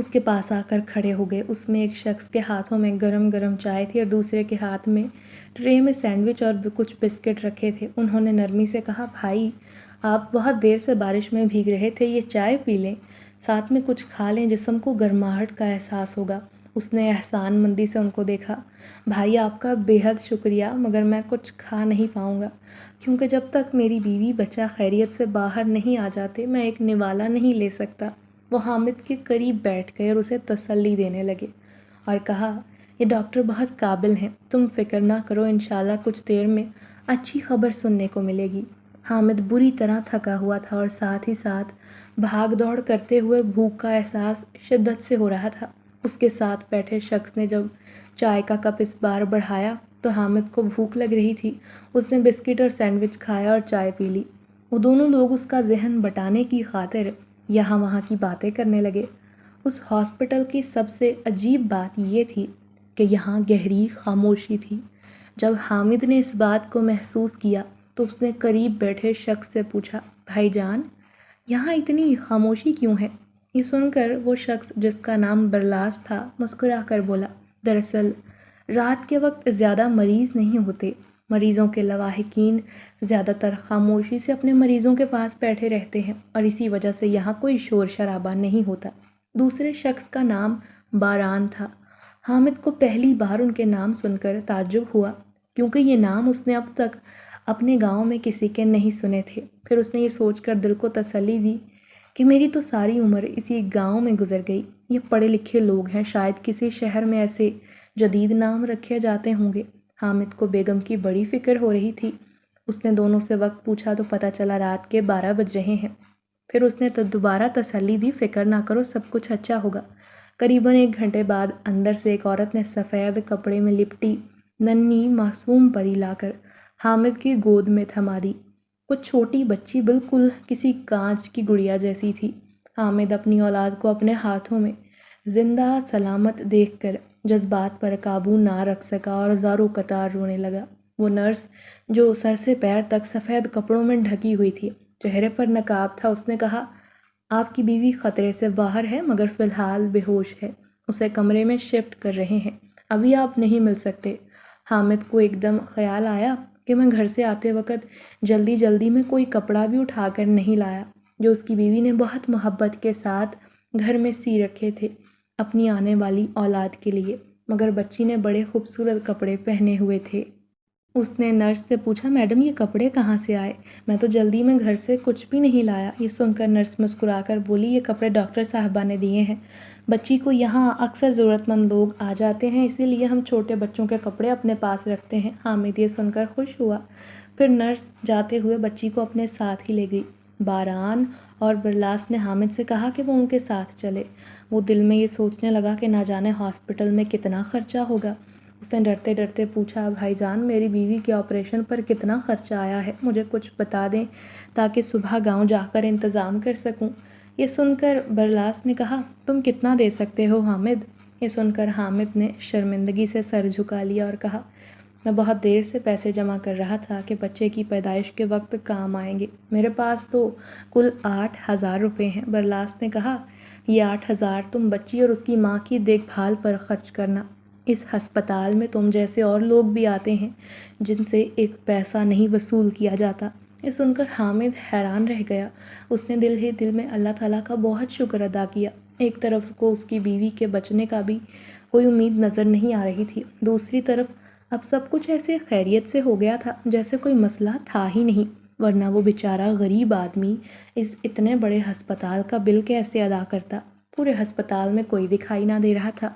اس کے پاس آ کر کھڑے ہو گئے۔ اس میں ایک شخص کے ہاتھوں میں گرم گرم چائے تھی اور دوسرے کے ہاتھ میں ٹرے میں سینڈوچ اور کچھ بسکٹ رکھے تھے۔ انہوں نے نرمی سے کہا، بھائی آپ بہت دیر سے بارش میں بھیگ رہے تھے، یہ چائے پی لیں، ساتھ میں کچھ کھا لیں، جسم کو گرماہٹ کا احساس ہوگا۔ اس نے احسان مندی سے ان کو دیکھا۔ بھائی آپ کا بے حد شکریہ، مگر میں کچھ کھا نہیں پاؤں گا، کیونکہ جب تک میری بیوی بچہ خیریت سے باہر نہیں آ جاتے میں ایک نوالا نہیں لے سکتا۔ وہ حامد کے قریب بیٹھ گئے اور اسے تسلی دینے لگے اور کہا، یہ ڈاکٹر بہت قابل ہیں، تم فکر نہ کرو، انشاءاللہ کچھ دیر میں اچھی خبر سننے کو ملے گی۔ حامد بری طرح تھکا ہوا تھا اور ساتھ ہی ساتھ بھاگ دوڑ کرتے ہوئے بھوک کا احساس شدت سے ہو رہا تھا۔ اس کے ساتھ بیٹھے شخص نے جب چائے کا کپ اس بار بڑھایا تو حامد کو بھوک لگ رہی تھی۔ اس نے بسکٹ اور سینڈوچ کھایا اور چائے پی لی۔ وہ دونوں لوگ اس کا ذہن بٹانے کی خاطر یہاں وہاں کی باتیں کرنے لگے۔ اس ہاسپٹل کی سب سے عجیب بات یہ تھی کہ یہاں گہری خاموشی تھی۔ جب حامد نے اس بات کو محسوس کیا تو اس نے قریب بیٹھے شخص سے پوچھا، بھائی جان یہاں اتنی خاموشی کیوں ہے؟ یہ سن کر وہ شخص جس کا نام برلاس تھا مسکرا کر بولا، دراصل رات کے وقت زیادہ مریض نہیں ہوتے، مریضوں کے لواحقین زیادہ تر خاموشی سے اپنے مریضوں کے پاس بیٹھے رہتے ہیں اور اسی وجہ سے یہاں کوئی شور شرابہ نہیں ہوتا۔ دوسرے شخص کا نام باران تھا۔ حامد کو پہلی بار ان کے نام سن کر تعجب ہوا، کیونکہ یہ نام اس نے اب تک اپنے گاؤں میں کسی کے نہیں سنے تھے۔ پھر اس نے یہ سوچ کر دل کو تسلی دی کہ میری تو ساری عمر اسی گاؤں میں گزر گئی، یہ پڑھے لکھے لوگ ہیں، شاید کسی شہر میں ایسے جدید نام رکھے جاتے ہوں گے۔ حامد کو بیگم کی بڑی فکر ہو رہی تھی۔ اس نے دونوں سے وقت پوچھا تو پتہ چلا رات کے 12 بج رہے ہیں۔ پھر اس نے دوبارہ تسلی دی، فکر نہ کرو، سب کچھ اچھا ہوگا۔ قریباً 1 گھنٹے بعد اندر سے ایک عورت نے سفید کپڑے میں لپٹی ننھی معصوم پری لا کر حامد کی گود میں تھما دی۔ وہ چھوٹی بچی بالکل کسی کانچ کی گڑیا جیسی تھی۔ حامد اپنی اولاد کو اپنے ہاتھوں میں زندہ سلامت دیکھ کر جذبات پر قابو نہ رکھ سکا اور زاروں قطار رونے لگا۔ وہ نرس جو سر سے پیر تک سفید کپڑوں میں ڈھکی ہوئی تھی، چہرے پر نقاب تھا، اس نے کہا، آپ کی بیوی خطرے سے باہر ہے مگر فی الحال بے ہوش ہے، اسے کمرے میں شفٹ کر رہے ہیں، ابھی آپ نہیں مل سکتے۔ حامد کو ایک دم خیال آیا کہ میں گھر سے آتے وقت جلدی میں کوئی کپڑا بھی اٹھا کر نہیں لایا جو اس کی بیوی نے بہت محبت کے ساتھ گھر میں سی رکھے تھے اپنی آنے والی اولاد کے لیے، مگر بچی نے بڑے خوبصورت کپڑے پہنے ہوئے تھے۔ اس نے نرس سے پوچھا، میڈم یہ کپڑے کہاں سے آئے؟ میں تو جلدی میں گھر سے کچھ بھی نہیں لایا۔ یہ سن کر نرس مسکرا کر بولی، یہ کپڑے ڈاکٹر صاحبہ نے دیے ہیں، بچی کو یہاں اکثر ضرورت مند لوگ آ جاتے ہیں، اسی لیے ہم چھوٹے بچوں کے کپڑے اپنے پاس رکھتے ہیں۔ حامد یہ سن کر خوش ہوا۔ پھر نرس جاتے ہوئے بچی کو اپنے ساتھ ہی لے گئی۔ باران اور برلاس نے حامد سے کہا کہ وہ ان کے ساتھ چلے۔ وہ دل میں یہ سوچنے لگا کہ نہ جانے ہاسپٹل میں کتنا خرچہ ہوگا۔ اس نے ڈرتے ڈرتے پوچھا، بھائی جان میری بیوی کے آپریشن پر کتنا خرچہ آیا ہے؟ مجھے کچھ بتا دیں تاکہ صبح گاؤں جا کر انتظام کر سکوں۔ یہ سن کر برلاس نے کہا، تم کتنا دے سکتے ہو حامد؟ یہ سن کر حامد نے شرمندگی سے سر جھکا لیا اور کہا، میں بہت دیر سے پیسے جمع کر رہا تھا کہ بچے کی پیدائش کے وقت کام آئیں گے، میرے پاس تو کل 8,000 روپے ہیں۔ برلاس نے کہا، یہ 8,000 تم بچی اور اس کی ماں کی دیکھ بھال پر خرچ کرنا، اس ہسپتال میں تم جیسے اور لوگ بھی آتے ہیں جن سے ایک پیسہ نہیں وصول کیا جاتا۔ یہ سن کر حامد حیران رہ گیا۔ اس نے دل ہی دل میں اللہ تعالیٰ کا بہت شکر ادا کیا۔ ایک طرف کو اس کی بیوی کے بچنے کا بھی کوئی امید نظر نہیں آ رہی تھی، دوسری طرف اب سب کچھ ایسے خیریت سے ہو گیا تھا جیسے کوئی مسئلہ تھا ہی نہیں، ورنہ وہ بیچارہ غریب آدمی اس اتنے بڑے ہسپتال کا بل کیسے ادا کرتا؟ پورے ہسپتال میں کوئی دکھائی نہ دے رہا تھا۔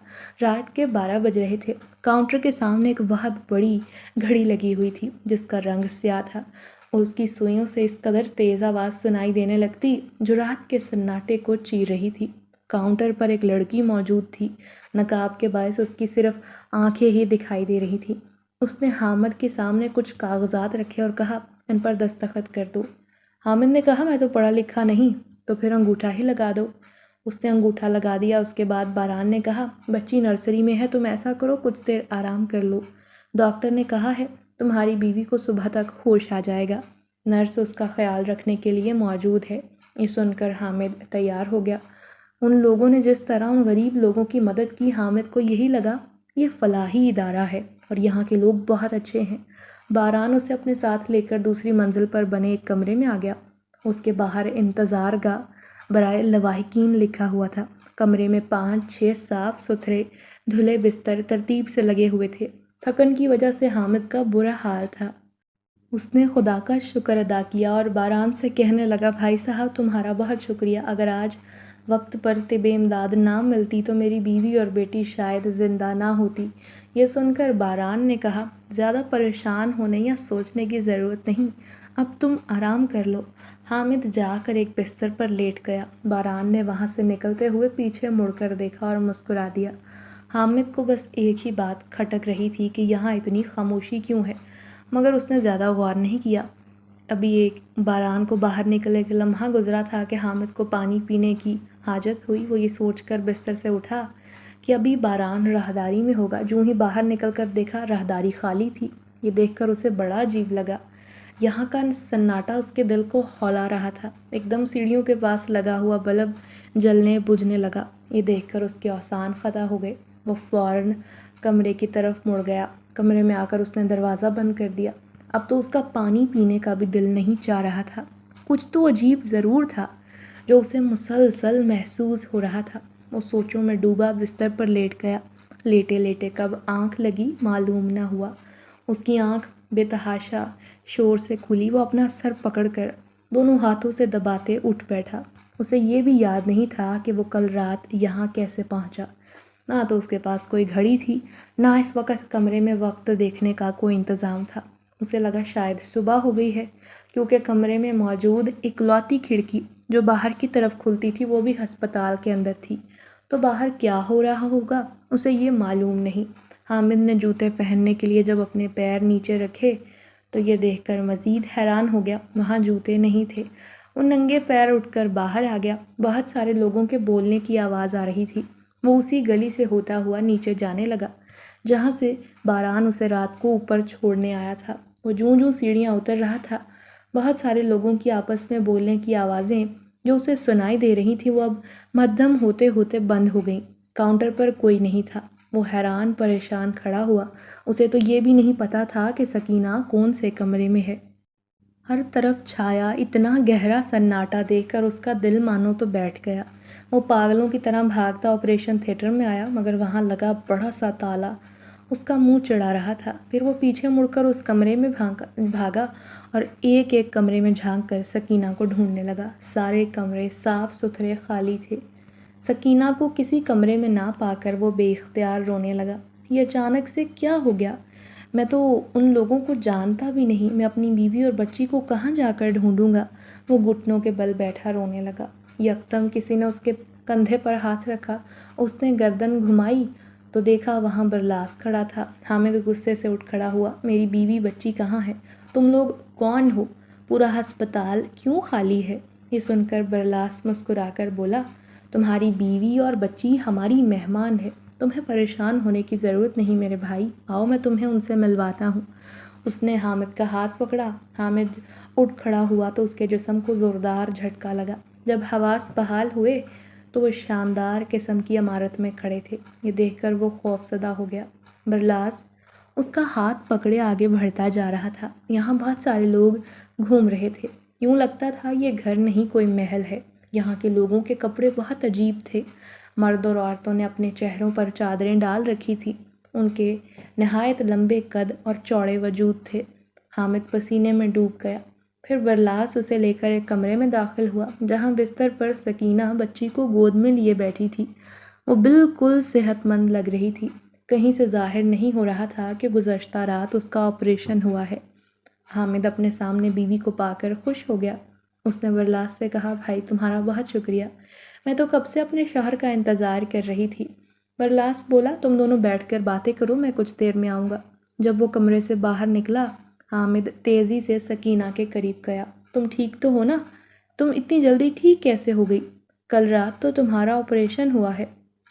رات کے 12 بج رہے تھے۔ کاؤنٹر کے سامنے ایک بہت بڑی گھڑی لگی ہوئی تھی جس کا رنگ سیاہ تھا اور اس کی سوئیوں سے اس قدر تیز آواز سنائی دینے لگتی جو رات کے سناٹے کو چیر رہی تھی۔ کاؤنٹر پر ایک لڑکی موجود تھی، نقاب کے باعث اس کی صرف آنکھیں ہی دکھائی دے رہی تھی۔ اس نے حامد کے سامنے کچھ کاغذات رکھے اور کہا، ان پر دستخط کر دو۔ حامد نے کہا، میں تو پڑھا لکھا نہیں، تو پھر انگوٹھا ہی لگا دو۔ اس نے انگوٹھا لگا دیا۔ اس کے بعد باران نے کہا، بچی نرسری میں ہے، تم ایسا کرو کچھ دیر آرام کر لو، ڈاکٹر نے کہا ہے تمہاری بیوی کو صبح تک ہوش آ جائے گا، نرس اس کا خیال رکھنے کے لیے موجود ہے۔ یہ سن کر حامد تیار ہو گیا۔ ان لوگوں نے جس طرح ان غریب لوگوں کی مدد کی، حامد کو یہی لگا یہ فلاحی ادارہ ہے اور یہاں کے لوگ بہت اچھے ہیں۔ باران اسے اپنے ساتھ لے کر دوسری منزل پر بنے ایک کمرے میں آ گیا۔ اس کے باہر انتظار گاہ برائے لواحقین لکھا ہوا تھا۔ کمرے میں 5-6 صاف ستھرے دھلے بستر ترتیب سے لگے ہوئے تھے۔ تھکن کی وجہ سے حامد کا برا حال تھا۔ اس نے خدا کا شکر ادا کیا اور باران سے کہنے لگا، بھائی صاحب تمہارا بہت شکریہ، اگر آج وقت پر طب امداد نہ ملتی تو میری بیوی اور بیٹی شاید زندہ نہ ہوتی۔ یہ سن کر باران نے کہا، زیادہ پریشان ہونے یا سوچنے کی ضرورت نہیں، اب تم آرام کر لو۔ حامد جا کر ایک بستر پر لیٹ گیا۔ باران نے وہاں سے نکلتے ہوئے پیچھے مڑ کر دیکھا اور مسکرا دیا۔ حامد کو بس ایک ہی بات کھٹک رہی تھی کہ یہاں اتنی خاموشی کیوں ہے، مگر اس نے زیادہ غور نہیں کیا۔ ابھی ایک باران کو باہر نکلے کا لمحہ گزرا تھا کہ حامد کو پانی پینے کی حاجت ہوئی۔ وہ یہ سوچ کر بستر سے اٹھا کہ ابھی باران راہداری میں ہوگا۔ جوں ہی باہر نکل کر دیکھا راہداری خالی تھی۔ یہ دیکھ کر اسے بڑا عجیب لگا۔ یہاں کا سناٹا اس کے دل کو ہلا رہا تھا۔ ایک دم سیڑھیوں کے پاس لگا ہوا بلب جلنے بجھنے لگا۔ یہ دیکھ کر اس کے اوزان فتح ہو گئے۔ وہ فوراً کمرے کی طرف مڑ گیا۔ کمرے میں آ کر اس نے دروازہ بند کر دیا۔ اب تو اس کا پانی پینے کا بھی دل نہیں چاہ رہا تھا۔ کچھ تو عجیب ضرور تھا جو اسے مسلسل محسوس ہو رہا تھا۔ وہ سوچوں میں ڈوبا بستر پر لیٹ گیا۔ لیٹے لیٹے کب آنکھ لگی معلوم نہ ہوا۔ اس کی آنکھ بے تحاشا شور سے کھلی۔ وہ اپنا سر پکڑ کر دونوں ہاتھوں سے دباتے اٹھ بیٹھا۔ اسے یہ بھی یاد نہیں تھا کہ وہ کل رات یہاں کیسے پہنچا۔ نہ تو اس کے پاس کوئی گھڑی تھی، نہ اس وقت کمرے میں وقت دیکھنے کا کوئی انتظام تھا۔ اسے لگا شاید صبح ہو گئی ہے، کیونکہ کمرے میں موجود اکلوتی کھڑکی جو باہر کی طرف کھلتی تھی وہ بھی ہسپتال کے اندر تھی۔ تو باہر کیا ہو رہا ہوگا اسے یہ معلوم نہیں۔ حامد نے جوتے پہننے کے لیے جب اپنے پیر نیچے رکھے تو یہ دیکھ کر مزید حیران ہو گیا، وہاں جوتے نہیں تھے۔ وہ ننگے پیر اٹھ کر باہر آ گیا۔ بہت سارے لوگوں کے بولنے کی آواز آ رہی تھی۔ وہ اسی گلی سے ہوتا ہوا نیچے جانے لگا جہاں سے باران اسے رات کو اوپر چھوڑنے آیا تھا۔ وہ جوں جوں سیڑھیاں اتر رہا تھا، بہت سارے لوگوں کی آپس میں بولنے کی آوازیں جو اسے سنائی دے رہی تھیں وہ اب مدھم ہوتے ہوتے بند ہو گئیں۔ کاؤنٹر پر کوئی نہیں تھا۔ وہ حیران پریشان کھڑا ہوا۔ اسے تو یہ بھی نہیں پتا تھا کہ سکینہ کون سے کمرے میں ہے۔ ہر طرف چھایا اتنا گہرا سناٹا دیکھ کر اس کا دل مانو تو بیٹھ گیا۔ وہ پاگلوں کی طرح بھاگتا آپریشن تھیٹر میں آیا، مگر وہاں لگا بڑا سا تالا اس کا منہ چڑھا رہا تھا۔ پھر وہ پیچھے مڑ کر اس کمرے میں بھاگا اور ایک ایک کمرے میں جھانک کر سکینہ کو ڈھونڈنے لگا۔ سارے کمرے صاف ستھرے خالی تھے۔ سکینہ کو کسی کمرے میں نہ پا کر وہ بے اختیار رونے لگا۔ یہ اچانک سے کیا ہو گیا؟ میں تو ان لوگوں کو جانتا بھی نہیں، میں اپنی بیوی اور بچی کو کہاں جا کر ڈھونڈوں گا؟ وہ گھٹنوں کے بل بیٹھا رونے لگا۔ یکدم کسی نے اس کے کندھے پر ہاتھ رکھا۔ اس نے گردن گھمائی تو دیکھا وہاں برلاس کھڑا تھا۔ حامد غصے سے اٹھ کھڑا ہوا، میری بیوی بچی کہاں ہے؟ تم لوگ کون ہو؟ پورا ہسپتال کیوں خالی ہے؟ یہ سن کر برلاس مسکرا کر بولا، تمہاری بیوی اور بچی ہماری مہمان ہے، تمہیں پریشان ہونے کی ضرورت نہیں میرے بھائی، آؤ میں تمہیں ان سے ملواتا ہوں۔ اس نے حامد کا ہاتھ پکڑا۔ حامد اٹھ کھڑا ہوا تو اس کے جسم کو زوردار جھٹکا لگا۔ جب حواس بحال ہوئے تو وہ شاندار قسم کی عمارت میں کھڑے تھے۔ یہ دیکھ کر وہ خوفزدہ ہو گیا۔ برلاس اس کا ہاتھ پکڑے آگے بڑھتا جا رہا تھا۔ یہاں بہت سارے لوگ گھوم رہے تھے۔ یوں لگتا تھا یہ گھر نہیں کوئی محل ہے۔ یہاں کے لوگوں کے کپڑے بہت عجیب تھے۔ مرد اور عورتوں نے اپنے چہروں پر چادریں ڈال رکھی تھی۔ ان کے نہایت لمبے قد اور چوڑے وجود تھے۔ حامد پسینے میں ڈوب گیا۔ پھر برلاس اسے لے کر ایک کمرے میں داخل ہوا جہاں بستر پر سکینہ بچی کو گود میں لیے بیٹھی تھی۔ وہ بالکل صحت مند لگ رہی تھی۔ کہیں سے ظاہر نہیں ہو رہا تھا کہ گزشتہ رات اس کا آپریشن ہوا ہے۔ حامد اپنے سامنے بیوی کو پا کر خوش ہو گیا۔ اس نے برلاس سے کہا، بھائی تمہارا بہت شکریہ، میں تو کب سے اپنے شوہر کا انتظار کر رہی تھی۔ برلاس بولا، تم دونوں بیٹھ کر باتیں کرو، میں کچھ دیر میں آؤں گا۔ جب وہ کمرے سے باہر نکلا، حامد تیزی سے سکینہ کے قریب گیا۔ تم ٹھیک تو ہو نا؟ تم اتنی جلدی ٹھیک کیسے ہو گئی؟ کل رات تو تمہارا آپریشن ہوا ہے۔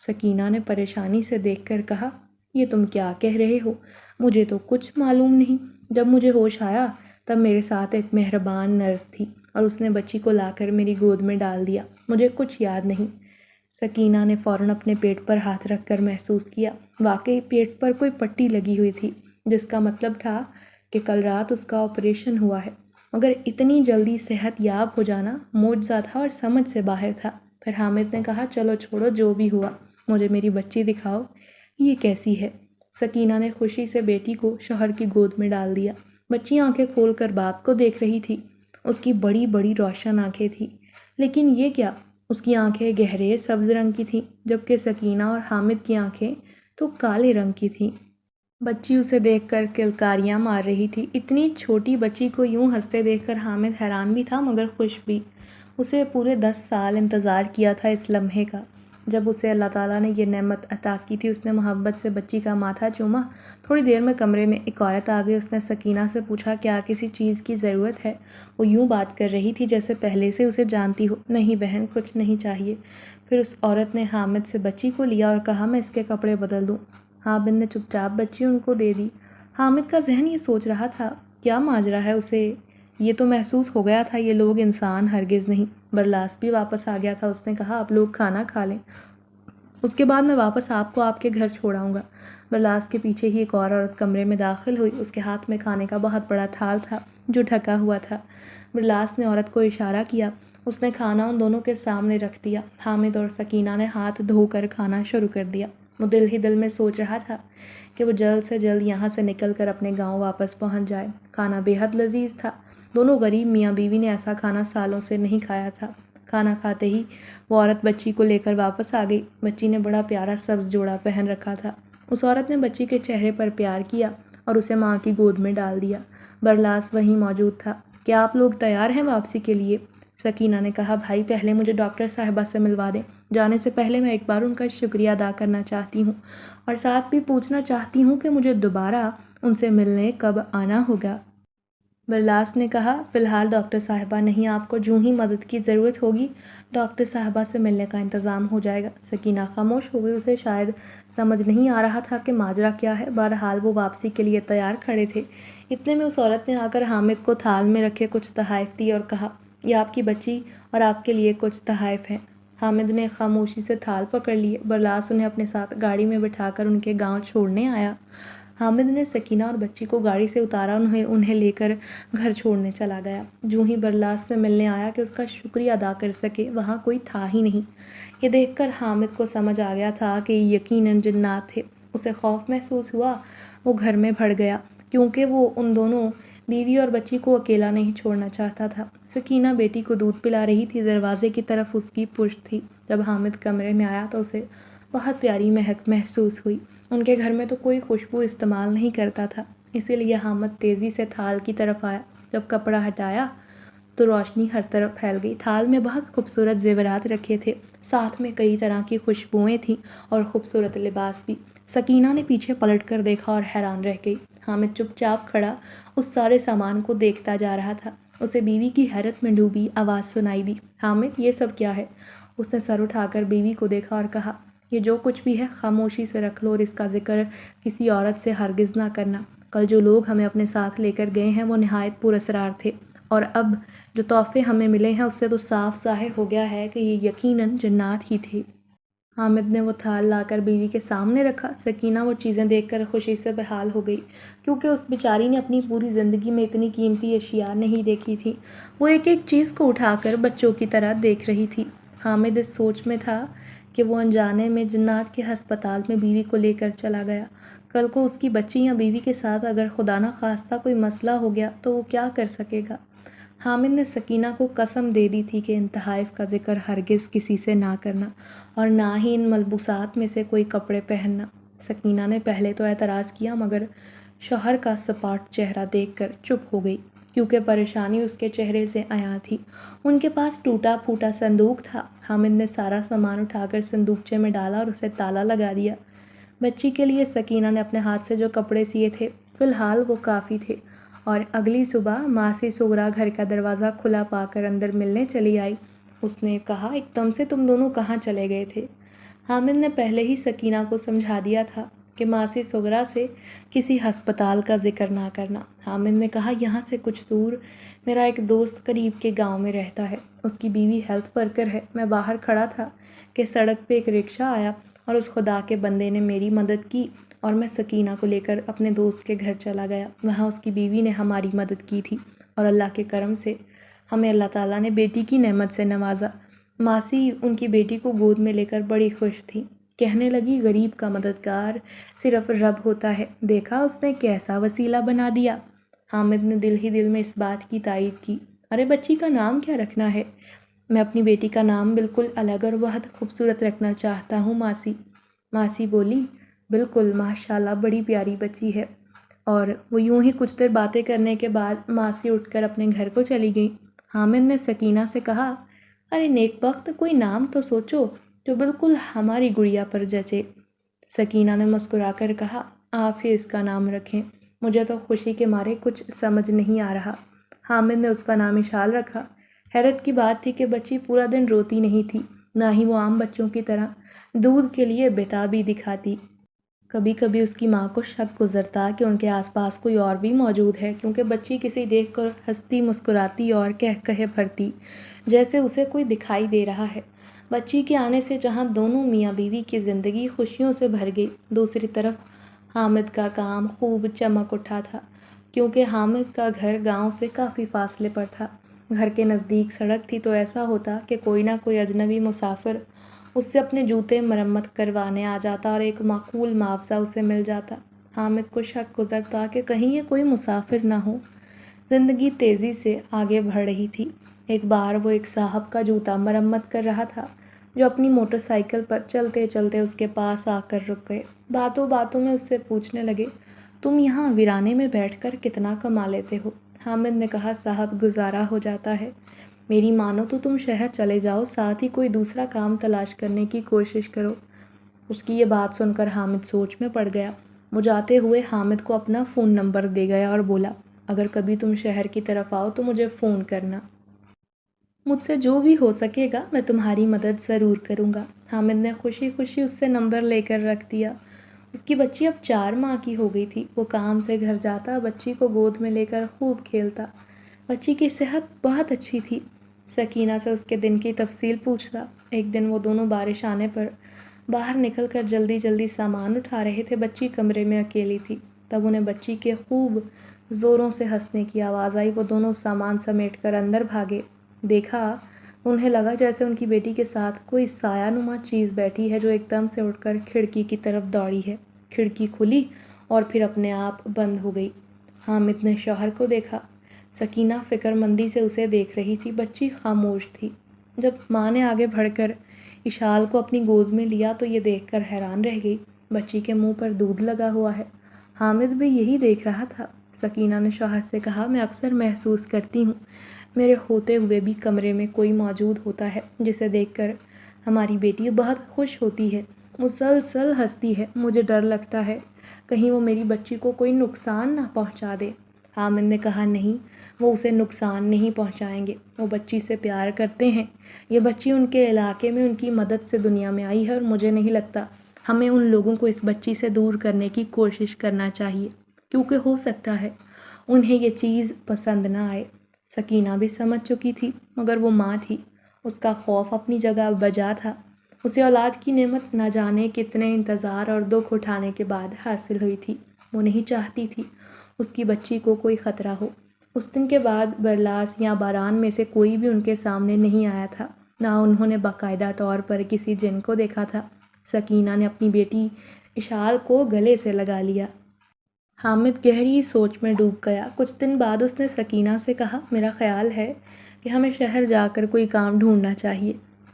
سکینہ نے پریشانی سے دیکھ کر کہا، یہ تم کیا کہہ رہے ہو؟ مجھے تو کچھ معلوم نہیں۔ جب مجھے ہوش آیا تب میرے ساتھ ایک مہربان نرس تھی اور اس نے بچی کو لا کر میری گود میں ڈال دیا۔ مجھے کچھ یاد نہیں۔ سکینہ نے فوراً اپنے پیٹ پر ہاتھ رکھ کر محسوس کیا، واقعی پیٹ پر کوئی پٹی لگی ہوئی تھی، جس کا مطلب تھا کہ کل رات اس کا آپریشن ہوا ہے، مگر اتنی جلدی صحت یاب ہو جانا معجزہ تھا اور سمجھ سے باہر تھا۔ پھر حامد نے کہا، چلو چھوڑو جو بھی ہوا، مجھے میری بچی دکھاؤ، یہ کیسی ہے؟ سکینہ نے خوشی سے بیٹی کو شوہر کی گود میں ڈال دیا۔ بچی آنکھیں کھول کر باپ کو دیکھ رہی تھی، اس کی بڑی بڑی روشن آنکھیں تھیں، لیکن یہ کیا؟ اس کی آنکھیں گہرے سبز رنگ کی تھیں، جبکہ سکینہ اور حامد کی آنکھیں تو کالے رنگ کی تھیں۔ بچی اسے دیکھ کر کلکاریاں مار رہی تھی۔ اتنی چھوٹی بچی کو یوں ہنستے دیکھ کر حامد حیران بھی تھا مگر خوش بھی۔ اسے پورے 10 سال انتظار کیا تھا اس لمحے کا، جب اسے اللہ تعالیٰ نے یہ نعمت عطا کی تھی۔ اس نے محبت سے بچی کا ماتھا چوما۔ تھوڑی دیر میں کمرے میں ایک عورت آ گئی۔ اس نے سکینہ سے پوچھا، کیا کسی چیز کی ضرورت ہے؟ وہ یوں بات کر رہی تھی جیسے پہلے سے اسے جانتی ہو۔ نہیں بہن، کچھ نہیں چاہیے۔ پھر اس عورت نے حامد سے بچی کو لیا اور کہا، میں اس کے کپڑے بدل دوں۔ حامد نے چپ چاپ بچی ان کو دے دی۔ حامد کا ذہن یہ سوچ رہا تھا، کیا ماجرا ہے؟ اسے یہ تو محسوس ہو گیا تھا یہ لوگ انسان ہرگز نہیں۔ برلاس بھی واپس آ گیا تھا۔ اس نے کہا، اب لوگ کھانا کھا لیں، اس کے بعد میں واپس آپ کو آپ کے گھر چھوڑاؤں گا۔ برلاس کے پیچھے ہی ایک اور عورت کمرے میں داخل ہوئی۔ اس کے ہاتھ میں کھانے کا بہت بڑا تھال تھا جو ڈھکا ہوا تھا۔ برلاس نے عورت کو اشارہ کیا۔ اس نے کھانا ان دونوں کے سامنے رکھ دیا۔ حامد اور سکینہ نے ہاتھ دھو کر کھانا شروع کر دیا۔ وہ دل ہی دل میں سوچ رہا تھا کہ وہ جلد سے جلد یہاں سے نکل کر اپنے گاؤں واپس پہنچ جائے۔ کھانا بے حد لذیذ تھا۔ دونوں غریب میاں بیوی نے ایسا کھانا سالوں سے نہیں کھایا تھا۔ کھانا کھاتے ہی وہ عورت بچی کو لے کر واپس آ گئی۔ بچی نے بڑا پیارا سبز جوڑا پہن رکھا تھا۔ اس عورت نے بچی کے چہرے پر پیار کیا اور اسے ماں کی گود میں ڈال دیا۔ برلاس وہیں موجود تھا۔ کیا آپ لوگ تیار ہیں واپسی کے لیے؟ سکینہ نے کہا، بھائی پہلے مجھے ڈاکٹر صاحبہ سے ملوا دیں۔ جانے سے پہلے میں ایک بار ان کا شکریہ ادا کرنا چاہتی ہوں اور ساتھ بھی پوچھنا چاہتی ہوں کہ مجھے دوبارہ ان سے ملنے کب آنا ہوگا۔ برلاس نے کہا، فی الحال ڈاکٹر صاحبہ نہیں، آپ کو جوں ہی مدد کی ضرورت ہوگی ڈاکٹر صاحبہ سے ملنے کا انتظام ہو جائے گا۔ سکینہ خاموش ہو گئی۔ اسے شاید سمجھ نہیں آ رہا تھا کہ ماجرا کیا ہے۔ بہرحال وہ واپسی کے لیے تیار کھڑے تھے۔ اتنے میں اس عورت نے آ کر حامد کو تھال میں رکھے کچھ تحائف دیے اور کہا، یہ آپ کی بچی اور آپ کے لیے کچھ تحائف ہیں۔ حامد نے خاموشی سے تھال پکڑ لیے۔ برلاس انہیں اپنے ساتھ گاڑی میں بٹھا کر ان کے گاؤں چھوڑنے آیا۔ حامد نے سکینہ اور بچی کو گاڑی سے اتارا، انہیں لے کر گھر چھوڑنے چلا گیا۔ جوں ہی برلاس سے ملنے آیا کہ اس کا شکریہ ادا کر سکے، وہاں کوئی تھا ہی نہیں۔ یہ دیکھ کر حامد کو سمجھ آ گیا تھا کہ یہ یقیناً جنات تھے۔ اسے خوف محسوس ہوا۔ وہ گھر میں بھڑ گیا کیونکہ وہ ان دونوں بیوی اور بچی کو اکیلا نہیں چھوڑنا چاہتا تھا۔ سکینہ بیٹی کو دودھ پلا رہی تھی۔ دروازے کی طرف اس کی پشت تھی۔ جب حامد کمرے میں آیا تو اسے بہت پیاری مہک محسوس ہوئی۔ ان کے گھر میں تو کوئی خوشبو استعمال نہیں کرتا تھا، اسی لیے حامد تیزی سے تھال کی طرف آیا۔ جب کپڑا ہٹایا تو روشنی ہر طرف پھیل گئی۔ تھال میں بہت خوبصورت زیورات رکھے تھے، ساتھ میں کئی طرح کی خوشبوئیں تھیں اور خوبصورت لباس بھی۔ سکینہ نے پیچھے پلٹ کر دیکھا اور حیران رہ گئی۔ حامد چپ چاپ کھڑا اس سارے سامان کو دیکھتا جا رہا تھا۔ اسے بیوی کی حیرت میں ڈوبی آواز سنائی دی، حامد یہ سب کیا ہے؟ اس نے سر اٹھا کر بیوی کو دیکھا اور کہا، یہ جو کچھ بھی ہے خاموشی سے رکھ لو اور اس کا ذکر کسی عورت سے ہرگز نہ کرنا۔ کل جو لوگ ہمیں اپنے ساتھ لے کر گئے ہیں وہ نہایت پراسرار تھے، اور اب جو تحفے ہمیں ملے ہیں اس سے تو صاف ظاہر ہو گیا ہے کہ یہ یقیناً جنات ہی تھے۔ حامد نے وہ تھال لا کر بیوی کے سامنے رکھا۔ سکینہ وہ چیزیں دیکھ کر خوشی سے بحال ہو گئی کیونکہ اس بیچاری نے اپنی پوری زندگی میں اتنی قیمتی اشیاء نہیں دیکھی تھی۔ وہ ایک ایک چیز کو اٹھا کر بچوں کی طرح دیکھ رہی تھی۔ حامد اس سوچ میں تھا کہ وہ انجانے میں جنات کے ہسپتال میں بیوی کو لے کر چلا گیا۔ کل کو اس کی بچی یا بیوی کے ساتھ اگر خدا نہ خواستہ کوئی مسئلہ ہو گیا تو وہ کیا کر سکے گا؟ حامد نے سکینہ کو قسم دے دی تھی کہ ان تحائف کا ذکر ہرگز کسی سے نہ کرنا اور نہ ہی ان ملبوسات میں سے کوئی کپڑے پہننا۔ سکینہ نے پہلے تو اعتراض کیا مگر شوہر کا سپاٹ چہرہ دیکھ کر چپ ہو گئی کیونکہ پریشانی اس کے چہرے سے عیاں تھی۔ ان کے پاس ٹوٹا پھوٹا صندوق تھا۔ حامد نے سارا سامان اٹھا کر صندوقچے میں ڈالا اور اسے تالا لگا دیا۔ بچی کے لیے سکینہ نے اپنے ہاتھ سے جو کپڑے سیے تھے فی الحال وہ کافی تھے، اور اگلی صبح ماسی سغرا گھر کا دروازہ کھلا پا کر اندر ملنے چلی آئی۔ اس نے کہا، ایک دم سے تم دونوں کہاں چلے گئے تھے؟ حامد نے پہلے ہی سکینہ کو سمجھا دیا تھا کہ ماسی سغرا سے کسی ہسپتال کا ذکر نہ کرنا۔ حامد نے کہا، یہاں سے کچھ دور میرا ایک دوست قریب کے گاؤں میں رہتا ہے، اس کی بیوی ہیلتھ ورکر ہے۔ میں باہر کھڑا تھا کہ سڑک پہ ایک رکشہ آیا اور اس خدا کے بندے نے میری مدد کی اور میں سکینہ کو لے کر اپنے دوست کے گھر چلا گیا۔ وہاں اس کی بیوی نے ہماری مدد کی تھی اور اللہ کے کرم سے ہمیں اللہ تعالیٰ نے بیٹی کی نعمت سے نوازا۔ ماسی ان کی بیٹی کو گود میں لے کر بڑی خوش تھی، کہنے لگی غریب کا مددگار صرف رب ہوتا ہے، دیکھا اس نے کیسا وسیلہ بنا دیا۔ حامد نے دل ہی دل میں اس بات کی تائید کی۔ ارے بچی کا نام کیا رکھنا ہے؟ میں اپنی بیٹی کا نام بالکل الگ اور بہت خوبصورت رکھنا چاہتا ہوں ماسی۔ ماسی بولی، بالکل ماشاءاللہ بڑی پیاری بچی ہے۔ اور وہ یوں ہی کچھ دیر باتیں کرنے کے بعد ماسی اٹھ کر اپنے گھر کو چلی گئی۔ حامد نے سکینہ سے کہا، ارے نیک بخت کوئی نام تو سوچو جو بالکل ہماری گڑیا پر جچے۔ سکینہ نے مسکرا کر کہا، آپ ہی اس کا نام رکھیں، مجھے تو خوشی کے مارے کچھ سمجھ نہیں آ رہا۔ حامد نے اس کا نام اشال رکھا۔ حیرت کی بات تھی کہ بچی پورا دن روتی نہیں تھی، نہ ہی وہ عام بچوں کی طرح دودھ کے لیے بےتابی دکھاتی۔ کبھی کبھی اس کی ماں کو شک گزرتا کہ ان کے آس پاس کوئی اور بھی موجود ہے، کیونکہ بچی کسی دیکھ کر ہنستی مسکراتی اور کہے بھرتی جیسے اسے کوئی دکھائی دے رہا ہے۔ بچی کے آنے سے جہاں دونوں میاں بیوی کی زندگی خوشیوں سے بھر گئی، دوسری طرف حامد کا کام خوب چمک اٹھا تھا، کیونکہ حامد کا گھر گاؤں سے کافی فاصلے پر تھا۔ گھر کے نزدیک سڑک تھی تو ایسا ہوتا کہ کوئی نہ کوئی اجنبی مسافر اس سے اپنے جوتے مرمت کروانے آ جاتا اور ایک معقول معاوضہ اسے مل جاتا۔ حامد کو شک گزرتا کہ کہیں یہ کوئی مسافر نہ ہو۔ زندگی تیزی سے آگے بڑھ رہی تھی۔ ایک بار وہ ایک صاحب کا جوتا مرمت کر رہا تھا جو اپنی موٹر سائیکل پر چلتے چلتے اس کے پاس آ کر رک گئے۔ باتوں باتوں میں اس سے پوچھنے لگے، تم یہاں ویرانے میں بیٹھ کر کتنا کما لیتے ہو؟ حامد نے کہا، صاحب گزارا ہو جاتا ہے۔ میری مانو تو تم شہر چلے جاؤ، ساتھ ہی کوئی دوسرا کام تلاش کرنے کی کوشش کرو۔ اس کی یہ بات سن کر حامد سوچ میں پڑ گیا۔ وہ جاتے ہوئے حامد کو اپنا فون نمبر دے گیا اور بولا، اگر کبھی تم شہر کی طرف آؤ تو مجھے فون کرنا، مجھ سے جو بھی ہو سکے گا میں تمہاری مدد ضرور کروں گا۔ حامد نے خوشی خوشی اس سے نمبر لے کر رکھ دیا۔ اس کی بچی اب 4 ماہ کی ہو گئی تھی۔ وہ کام سے گھر جاتا، بچی کو گود میں لے کر خوب کھیلتا۔ بچی کی صحت بہت اچھی تھی۔ سکینہ سے اس کے دن کی تفصیل پوچھتا۔ ایک دن وہ دونوں بارش آنے پر باہر نکل کر جلدی جلدی سامان اٹھا رہے تھے۔ بچی کمرے میں اکیلی تھی۔ تب انہیں بچی کے خوب زوروں سے ہنسنے کی آواز آئی۔ وہ دونوں سامان سمیٹ کر اندر بھاگے۔ دیکھا، انہیں لگا جیسے ان کی بیٹی کے ساتھ کوئی سایہ نما چیز بیٹھی ہے جو ایک دم سے اٹھ کر کھڑکی کی طرف دوڑی ہے۔ کھڑکی کھلی اور پھر اپنے آپ بند ہو گئی۔ حامد نے شوہر کو دیکھا۔ سکینہ فکر مندی سے اسے دیکھ رہی تھی۔ بچی خاموش تھی۔ جب ماں نے آگے بڑھ کر اشال کو اپنی گود میں لیا تو یہ دیکھ کر حیران رہ گئی، بچی کے منہ پر دودھ لگا ہوا ہے۔ حامد بھی یہی دیکھ رہا تھا۔ سکینہ نے شوہر سے کہا، میں اکثر محسوس کرتی ہوں میرے ہوتے ہوئے بھی کمرے میں کوئی موجود ہوتا ہے جسے دیکھ کر ہماری بیٹی بہت خوش ہوتی ہے، مسلسل ہنستی ہے۔ مجھے ڈر لگتا ہے کہیں وہ میری بچی کو کوئی نقصان نہ پہنچا دے۔ حامد نے کہا، نہیں، وہ اسے نقصان نہیں پہنچائیں گے، وہ بچی سے پیار کرتے ہیں۔ یہ بچی ان کے علاقے میں ان کی مدد سے دنیا میں آئی ہے اور مجھے نہیں لگتا ہمیں ان لوگوں کو اس بچی سے دور کرنے کی کوشش کرنا چاہیے، کیونکہ ہو سکتا ہے انہیں یہ چیز پسند نہ آئے۔ سکینہ بھی سمجھ چکی تھی، مگر وہ ماں تھی، اس کا خوف اپنی جگہ بجا تھا۔ اسے اولاد کی نعمت نہ جانے کتنے انتظار اور دکھ اٹھانے کے بعد حاصل ہوئی تھی۔ وہ نہیں چاہتی تھی اس کی بچی کو کوئی خطرہ ہو۔ اس دن کے بعد برلاس یا باران میں سے کوئی بھی ان کے سامنے نہیں آیا تھا، نہ انہوں نے باقاعدہ طور پر کسی جن کو دیکھا تھا۔ سکینہ نے اپنی بیٹی اشال کو گلے سے لگا لیا۔ حامد گہری سوچ میں ڈوب گیا۔ کچھ دن بعد اس نے سکینہ سے کہا، میرا خیال ہے کہ ہمیں شہر جا کر کوئی کام ڈھونڈنا چاہیے،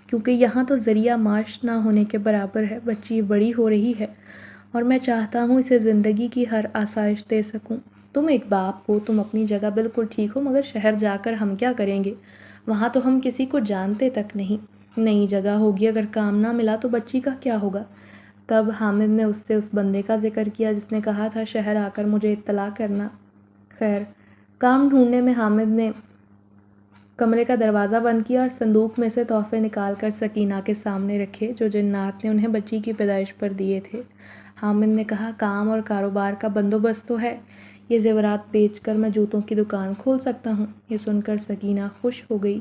کیونکہ یہاں تو ذریعہ معاش نہ ہونے کے برابر ہے۔ بچی بڑی ہو رہی ہے اور میں چاہتا ہوں اسے زندگی کی ہر آسائش دے سکوں۔ تم ایک باپ ہو، تم اپنی جگہ بالکل ٹھیک ہو، مگر شہر جا کر ہم کیا کریں گے؟ وہاں تو ہم کسی کو جانتے تک نہیں۔ نئی جگہ ہوگی، اگر کام نہ ملا تو بچی کا کیا ہوگا؟ تب حامد نے اس سے اس بندے کا ذکر کیا جس نے کہا تھا شہر آ کر مجھے اطلاع کرنا۔ خیر، کام ڈھونڈنے میں حامد نے کمرے کا دروازہ بند کیا اور صندوق میں سے تحفے نکال کر سکینہ کے سامنے رکھے جو جنات نے انہیں بچی کی پیدائش پر دیے تھے۔ حامد نے کہا، کام اور کاروبار کا بندوبست تو ہے، یہ زیورات بیچ کر میں جوتوں کی دکان کھول سکتا ہوں۔ یہ سن کر سکینہ خوش ہو گئی۔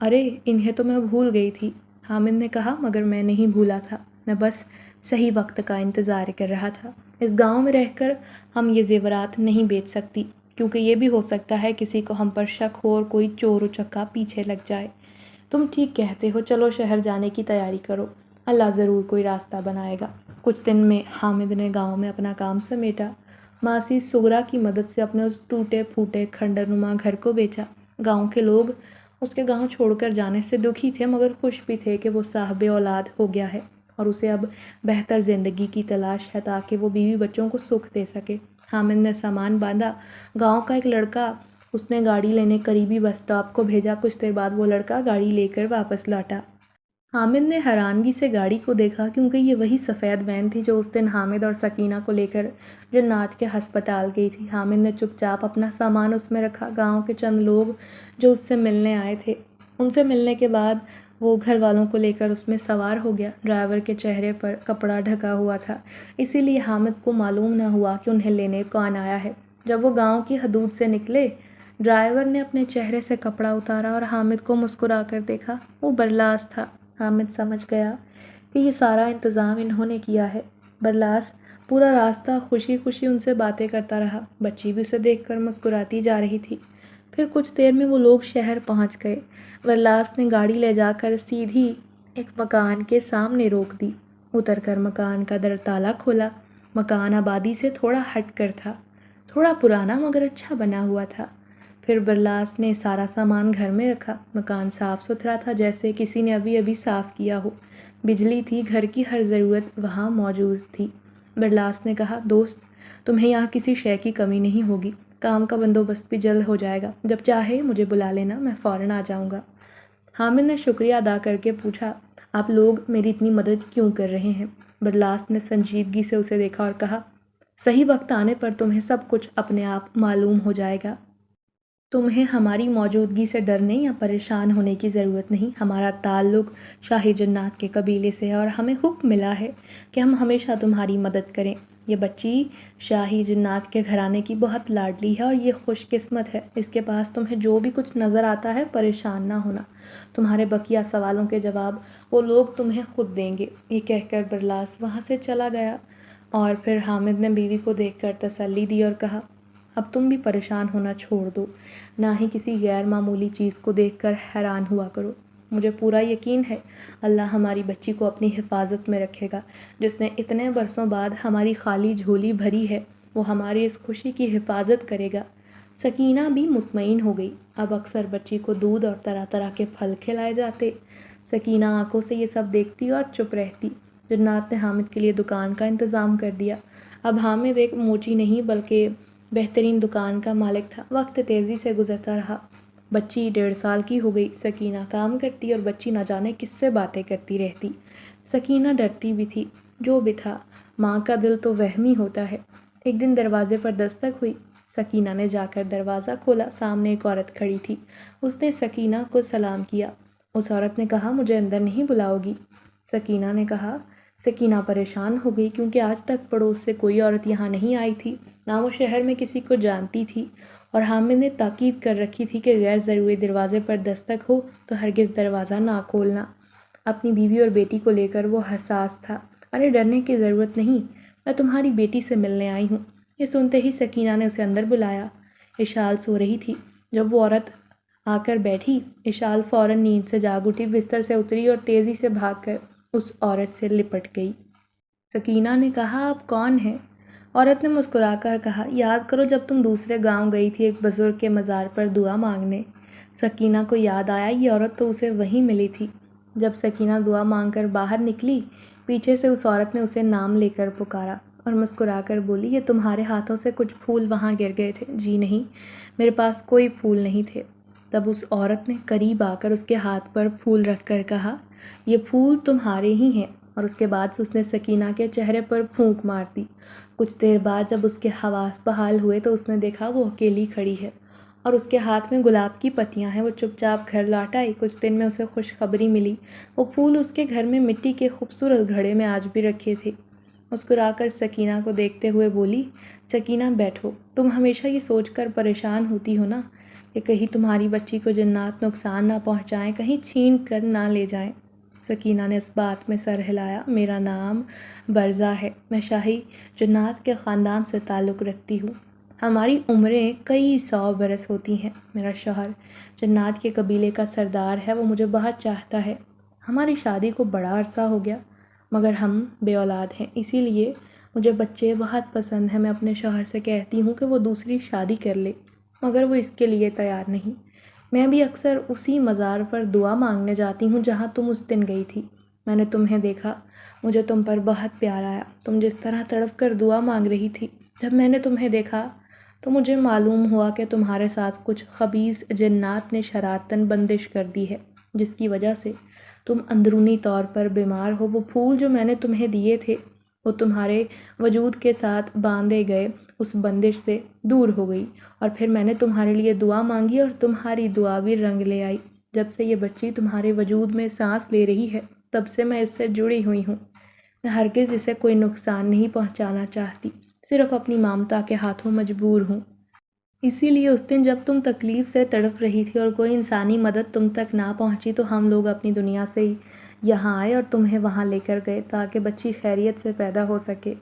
ارے انہیں تو میں بھول گئی تھی، حامد نے کہا، مگر میں نہیں بھولا تھا، میں بس صحیح وقت کا انتظار کر رہا تھا۔ اس گاؤں میں رہ کر ہم یہ زیورات نہیں بیچ سکتی، کیونکہ یہ بھی ہو سکتا ہے کسی کو ہم پر شک ہو اور کوئی چور اچکا پیچھے لگ جائے۔ تم ٹھیک کہتے ہو، چلو شہر جانے کی تیاری کرو، اللہ ضرور کوئی راستہ بنائے گا۔ کچھ دن میں حامد نے گاؤں میں اپنا کام سمیٹا، ماسی سغرا کی مدد سے اپنے اس ٹوٹے پھوٹے کھنڈر نما گھر کو بیچا۔ گاؤں کے لوگ اس کے گاؤں چھوڑ کر جانے سے دکھی تھے، مگر خوش بھی تھے کہ وہ صاحب اولاد ہو گیا ہے اور اسے اب بہتر زندگی کی تلاش ہے تاکہ وہ بیوی بچوں کو سکھ دے سکے۔ حامد نے سامان باندھا، گاؤں کا ایک لڑکا اس نے گاڑی لینے قریبی بس اسٹاپ کو بھیجا۔ کچھ دیر بعد وہ لڑکا گاڑی لے کر واپس لوٹا۔ حامد نے حیرانگی سے گاڑی کو دیکھا، کیونکہ یہ وہی سفید وین تھی جو اس دن حامد اور سکینہ کو لے کر جنات کے ہسپتال گئی تھی۔ حامد نے چپ چاپ اپنا سامان اس میں رکھا۔ گاؤں کے چند لوگ جو اس سے ملنے آئے تھے، ان سے ملنے کے بعد وہ گھر والوں کو لے کر اس میں سوار ہو گیا۔ ڈرائیور کے چہرے پر کپڑا ڈھکا ہوا تھا، اسی لیے حامد کو معلوم نہ ہوا کہ انہیں لینے کون آیا ہے۔ جب وہ گاؤں کی حدود سے نکلے، ڈرائیور نے اپنے چہرے سے کپڑا اتارا اور حامد کو مسکرا کر دیکھا۔ وہ برلاس تھا۔ حامد سمجھ گیا کہ یہ سارا انتظام انہوں نے کیا ہے۔ برلاس پورا راستہ خوشی خوشی ان سے باتیں کرتا رہا۔ بچی بھی اسے دیکھ کر مسکراتی جا رہی تھی۔ پھر کچھ دیر میں وہ لوگ شہر پہنچ گئے۔ برلاس نے گاڑی لے جا کر سیدھی ایک مکان کے سامنے روک دی۔ اتر کر مکان کا در تالا کھولا۔ مکان آبادی سے تھوڑا ہٹ کر تھا، تھوڑا پرانا مگر اچھا بنا ہوا تھا۔ پھر برلاس نے سارا سامان گھر میں رکھا۔ مکان صاف ستھرا تھا، جیسے کسی نے ابھی ابھی صاف کیا ہو۔ بجلی تھی، گھر کی ہر ضرورت وہاں موجود تھی۔ برلاس نے کہا، دوست، تمہیں یہاں کسی شے کی کمی نہیں ہوگی، کام کا بندوبست بھی جلد ہو جائے گا، جب چاہے مجھے بلا لینا، میں فوراً آ جاؤں گا۔ حامد نے شکریہ ادا کر کے پوچھا، آپ لوگ میری اتنی مدد کیوں کر رہے ہیں؟ برلاس نے سنجیدگی سے اسے دیکھا اور کہا، صحیح وقت آنے پر تمہیں سب کچھ اپنے آپ معلوم ہو جائے گا۔ تمہیں ہماری موجودگی سے ڈرنے یا پریشان ہونے کی ضرورت نہیں۔ ہمارا تعلق شاہی جنات کے قبیلے سے ہے اور ہمیں حکم ملا ہے کہ ہم ہمیشہ تمہاری مدد کریں۔ یہ بچی شاہی جنات کے گھرانے کی بہت لاڈلی ہے اور یہ خوش قسمت ہے۔ اس کے پاس تمہیں جو بھی کچھ نظر آتا ہے، پریشان نہ ہونا، تمہارے بقیہ سوالوں کے جواب وہ لوگ تمہیں خود دیں گے۔ یہ کہہ کر برلاس وہاں سے چلا گیا اور پھر حامد نے بیوی کو دیکھ کر تسلی دی اور کہا، اب تم بھی پریشان ہونا چھوڑ دو، نہ ہی کسی غیر معمولی چیز کو دیکھ کر حیران ہوا کرو۔ مجھے پورا یقین ہے اللہ ہماری بچی کو اپنی حفاظت میں رکھے گا۔ جس نے اتنے برسوں بعد ہماری خالی جھولی بھری ہے، وہ ہماری اس خوشی کی حفاظت کرے گا۔ سکینہ بھی مطمئن ہو گئی۔ اب اکثر بچی کو دودھ اور طرح طرح کے پھل کھلائے جاتے۔ سکینہ آنکھوں سے یہ سب دیکھتی اور چپ رہتی۔ جنات نے حامد کے لیے دکان کا انتظام کر دیا۔ اب حامد ایک موچی نہیں بلکہ بہترین دکان کا مالک تھا۔ وقت تیزی سے گزرتا رہا۔ بچی 1.5 سال کی ہو گئی۔ سکینہ کام کرتی اور بچی نہ جانے کس سے باتیں کرتی رہتی۔ سکینہ ڈرتی بھی تھی۔ جو بھی تھا، ماں کا دل تو وہمی ہوتا ہے۔ ایک دن دروازے پر دستک ہوئی۔ سکینہ نے جا کر دروازہ کھولا۔ سامنے ایک عورت کھڑی تھی۔ اس نے سکینہ کو سلام کیا۔ اس عورت نے کہا، مجھے اندر نہیں بلاؤ گی؟ سکینہ نے کہا۔ سکینہ پریشان ہو گئی، کیونکہ آج تک پڑوس سے کوئی عورت یہاں نہیں آئی تھی، نہ وہ شہر میں کسی کو جانتی تھی، اور حامد نے تاکید کر رکھی تھی کہ غیر ضروری دروازے پر دستک ہو تو ہرگز دروازہ نہ کھولنا۔ اپنی بیوی اور بیٹی کو لے کر وہ حساس تھا۔ ارے ڈرنے کی ضرورت نہیں، میں تمہاری بیٹی سے ملنے آئی ہوں۔ یہ سنتے ہی سکینہ نے اسے اندر بلایا۔ اشال سو رہی تھی۔ جب وہ عورت آ کر بیٹھی، اشال فوراً نیند سے جاگ اٹھی، بستر سے اتری اور تیزی سے بھاگ کر اس عورت سے لپٹ گئی۔ سکینہ نے کہا، آپ کون ہیں؟ عورت نے مسکرا کر کہا، یاد کرو جب تم دوسرے گاؤں گئی تھی ایک بزرگ کے مزار پر دعا مانگنے۔ سکینہ کو یاد آیا یہ عورت تو اسے وہیں ملی تھی۔ جب سکینہ دعا مانگ کر باہر نکلی، پیچھے سے اس عورت نے اسے نام لے کر پکارا اور مسکرا کر بولی، یہ تمہارے ہاتھوں سے کچھ پھول وہاں گر گئے تھے؟ جی نہیں، میرے پاس کوئی پھول نہیں تھے۔ تب اس عورت نے قریب آ کر اس کے ہاتھ پر پھول رکھ کر کہا، یہ پھول تمہارے ہی ہیں، اور اس کے بعد اس نے سکینہ کے چہرے پر پھونک مار دی۔ کچھ دیر بعد جب اس کے حواس بحال ہوئے تو اس نے دیکھا وہ اکیلی کھڑی ہے اور اس کے ہاتھ میں گلاب کی پتیاں ہیں۔ وہ چپ چاپ گھر لوٹ آئی۔ کچھ دن میں اسے خوشخبری ملی، وہ پھول اس کے گھر میں مٹی کے خوبصورت گھڑے میں آج بھی رکھے تھے۔ مسکرا کر سکینہ کو دیکھتے ہوئے بولی، سکینہ بیٹھو، تم ہمیشہ یہ سوچ کر پریشان ہوتی ہو نا کہ کہیں تمہاری بچی کو جنات نقصان نہ پہنچائیں، کہیں چھین کر نہ لے جائیں۔ سکینہ نے اس بات میں سر ہلایا۔ میرا نام برزہ ہے، میں شاہی جنات کے خاندان سے تعلق رکھتی ہوں۔ ہماری عمریں کئی 100 برس ہوتی ہیں۔ میرا شوہر جنات کے قبیلے کا سردار ہے، وہ مجھے بہت چاہتا ہے۔ ہماری شادی کو بڑا عرصہ ہو گیا مگر ہم بے اولاد ہیں، اسی لیے مجھے بچے بہت پسند ہیں۔ میں اپنے شوہر سے کہتی ہوں کہ وہ دوسری شادی کر لے مگر وہ اس کے لیے تیار نہیں۔ میں بھی اکثر اسی مزار پر دعا مانگنے جاتی ہوں جہاں تم اس دن گئی تھی۔ میں نے تمہیں دیکھا، مجھے تم پر بہت پیار آیا۔ تم جس طرح تڑپ کر دعا مانگ رہی تھی، جب میں نے تمہیں دیکھا تو مجھے معلوم ہوا کہ تمہارے ساتھ کچھ خبیث جنات نے شرارتاً بندش کر دی ہے جس کی وجہ سے تم اندرونی طور پر بیمار ہو۔ وہ پھول جو میں نے تمہیں دیے تھے وہ تمہارے وجود کے ساتھ باندھے گئے اس بندش سے دور ہو گئی، اور پھر میں نے تمہارے لیے دعا مانگی اور تمہاری دعا بھی رنگ لے آئی۔ جب سے یہ بچی تمہارے وجود میں سانس لے رہی ہے تب سے میں اس سے جڑی ہوئی ہوں۔ میں ہرگز اسے کوئی نقصان نہیں پہنچانا چاہتی، صرف اپنی مامتا کے ہاتھوں مجبور ہوں۔ اسی لیے اس دن جب تم تکلیف سے تڑپ رہی تھی اور کوئی انسانی مدد تم تک نہ پہنچی تو ہم لوگ اپنی دنیا سے یہاں آئے اور تمہیں وہاں لے کر گئے تاکہ بچی خیریت سے پیدا ہو سکے۔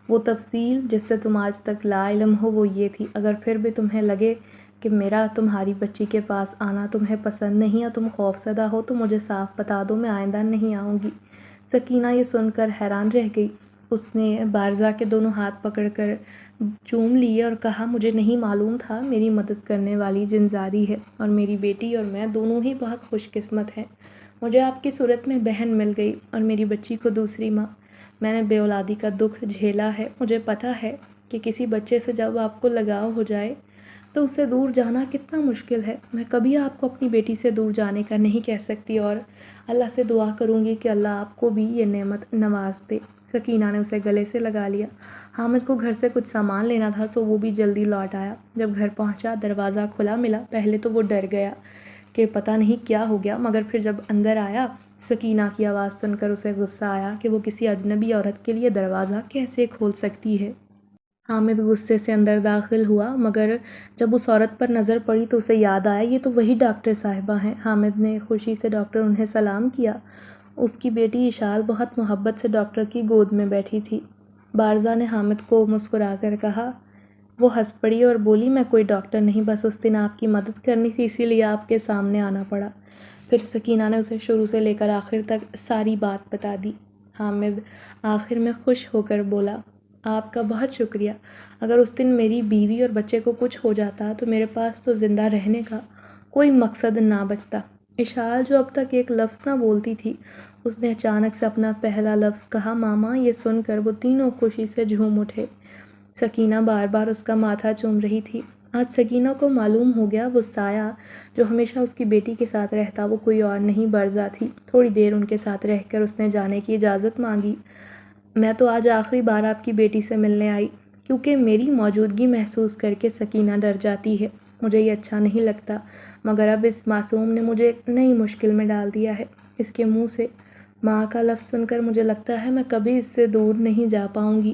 وہ تفصیل جس سے تم آج تک لا علم ہو وہ یہ تھی۔ اگر پھر بھی تمہیں لگے کہ میرا تمہاری بچی کے پاس آنا تمہیں پسند نہیں یا تم خوفزدہ ہو تو مجھے صاف بتا دو، میں آئندہ نہیں آؤں گی۔ سکینہ یہ سن کر حیران رہ گئی۔ اس نے بارزہ کے دونوں ہاتھ پکڑ کر چوم لیے اور کہا، مجھے نہیں معلوم تھا میری مدد کرنے والی جنزادی ہے، اور میری بیٹی اور میں دونوں ہی بہت خوش قسمت ہیں۔ مجھے آپ کی صورت میں بہن مل گئی اور میری بچی کو دوسری ماں۔ میں نے بے اولادی کا دکھ جھیلا ہے، مجھے پتہ ہے کہ کسی بچے سے جب آپ کو لگاؤ ہو جائے تو اس سے دور جانا کتنا مشکل ہے۔ میں کبھی آپ کو اپنی بیٹی سے دور جانے کا نہیں کہہ سکتی اور اللہ سے دعا کروں گی کہ اللہ آپ کو بھی یہ نعمت نواز دے۔ سکینہ نے اسے گلے سے لگا لیا۔ حامد کو گھر سے کچھ سامان لینا تھا سو وہ بھی جلدی لوٹ آیا۔ جب گھر پہنچا دروازہ کھلا ملا۔ پہلے تو وہ ڈر گیا کہ پتہ نہیں کیا ہو گیا، مگر پھر جب اندر آیا سکینہ کی آواز سن کر اسے غصہ آیا کہ وہ کسی اجنبی عورت کے لیے دروازہ کیسے کھول سکتی ہے۔ حامد غصے سے اندر داخل ہوا مگر جب اس عورت پر نظر پڑی تو اسے یاد آیا یہ تو وہی ڈاکٹر صاحبہ ہیں۔ حامد نے خوشی سے ڈاکٹر انہیں سلام کیا۔ اس کی بیٹی اشال بہت محبت سے ڈاکٹر کی گود میں بیٹھی تھی۔ بارزہ نے حامد کو مسکرا کر کہا۔ وہ ہنس پڑی اور بولی، میں کوئی ڈاکٹر نہیں، بس اس دن آپ کی مدد کرنی تھی اسی لیے آپ کے سامنے آنا پڑا۔ پھر سکینہ نے اسے شروع سے لے کر آخر تک ساری بات بتا دی۔ حامد آخر میں خوش ہو کر بولا، آپ کا بہت شکریہ۔ اگر اس دن میری بیوی اور بچے کو کچھ ہو جاتا تو میرے پاس تو زندہ رہنے کا کوئی مقصد نہ بچتا۔ اشال جو اب تک ایک لفظ نہ بولتی تھی اس نے اچانک سے اپنا پہلا لفظ کہا، ماما۔ یہ سن کر وہ تینوں خوشی سے جھوم اٹھے۔ سکینہ بار بار اس کا ماتھا چوم رہی تھی۔ آج سکینہ کو معلوم ہو گیا وہ سایہ جو ہمیشہ اس کی بیٹی کے ساتھ رہتا وہ کوئی اور نہیں برزہ تھی۔ تھوڑی دیر ان کے ساتھ رہ کر اس نے جانے کی اجازت مانگی۔ میں تو آج آخری بار آپ کی بیٹی سے ملنے آئی کیونکہ میری موجودگی محسوس کر کے سکینہ ڈر جاتی ہے۔ مجھے یہ اچھا نہیں لگتا مگر اب اس معصوم نے مجھے ایک نئی مشکل میں ڈال دیا ہے۔ اس کے منہ سے ماں کا لفظ سن کر مجھے لگتا ہے میں کبھی اس سے دور نہیں جا پاؤں گی۔